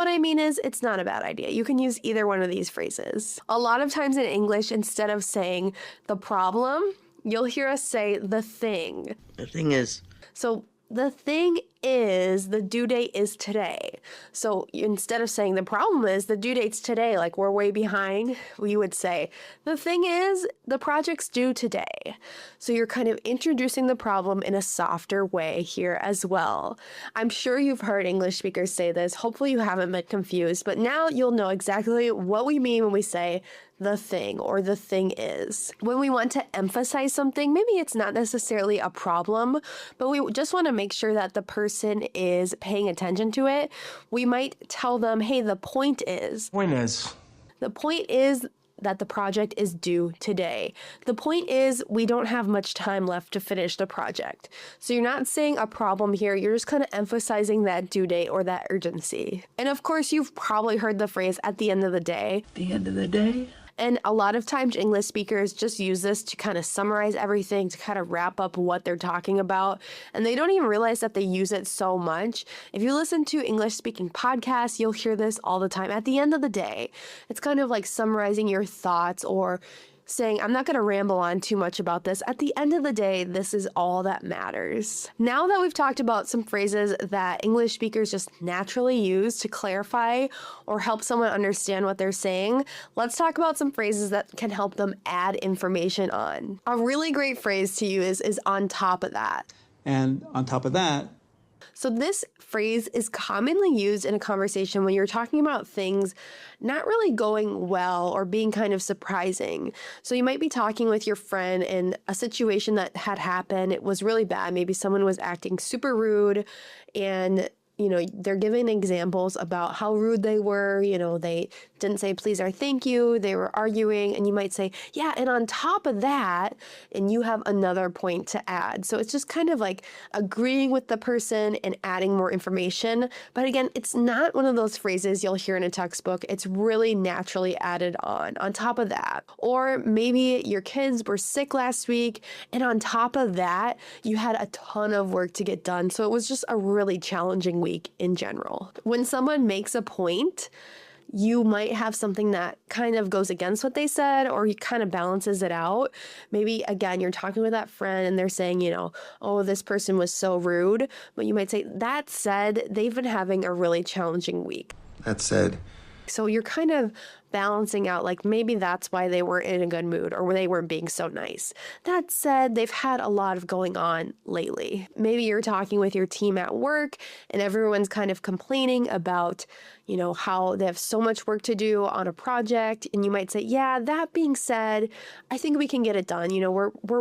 What I mean is, it's not a bad idea. You can use either one of these phrases. A lot of times in English, instead of saying the problem, you'll hear us say the thing. The thing is, So the thing is, the due date is today. So instead of saying the problem is, the due date's today, like we're way behind, we would say, the thing is, the project's due today. So you're kind of introducing the problem in a softer way here as well. I'm sure you've heard English speakers say this. Hopefully you haven't been confused, but now you'll know exactly what we mean when we say the thing or the thing is. When we want to emphasize something, maybe it's not necessarily a problem, but we just want to make sure that the person is paying attention to it. We might tell them, hey, the point is. The point is that the project is due today. The point is we don't have much time left to finish the project. So you're not saying a problem here, you're just kind of emphasizing that due date or that urgency. And of course, you've probably heard the phrase at the end of the day. the end of the day. And a lot of times English speakers just use this to kind of summarize everything, to kind of wrap up what they're talking about. And they don't even realize that they use it so much. If you listen to English speaking podcasts, you'll hear this all the time. At the end of the day, it's kind of like summarizing your thoughts or saying, I'm not going to ramble on too much about this. At the end of the day, this is all that matters. Now that we've talked about some phrases that English speakers just naturally use to clarify or help someone understand what they're saying, let's talk about some phrases that can help them add information on. A really great phrase to use is on top of that. And on top of that, So this phrase is commonly used in a conversation when you're talking about things not really going well or being kind of surprising. So you might be talking with your friend in a situation that had happened. It was really bad. Maybe someone was acting super rude and they're giving examples about how rude they were. They didn't say please or thank you. They were arguing, and you might say, yeah, and on top of that, and you have another point to add. So it's just kind of like agreeing with the person and adding more information. But again, it's not one of those phrases you'll hear in a textbook. It's really naturally added on top of that. Or maybe your kids were sick last week, and on top of that, you had a ton of work to get done. So it was just a really challenging week in general. When someone makes a point, you might have something that kind of goes against what they said or you kind of balances it out. Maybe, again, you're talking with that friend and they're saying, oh, this person was so rude. But you might say, that said, they've been having a really challenging week. That said, So you're kind of balancing out, like maybe that's why they weren't in a good mood or they weren't being so nice. That said, they've had a lot of going on lately. Maybe you're talking with your team at work and everyone's kind of complaining about, how they have so much work to do on a project. And you might say, yeah, that being said, I think we can get it done. We're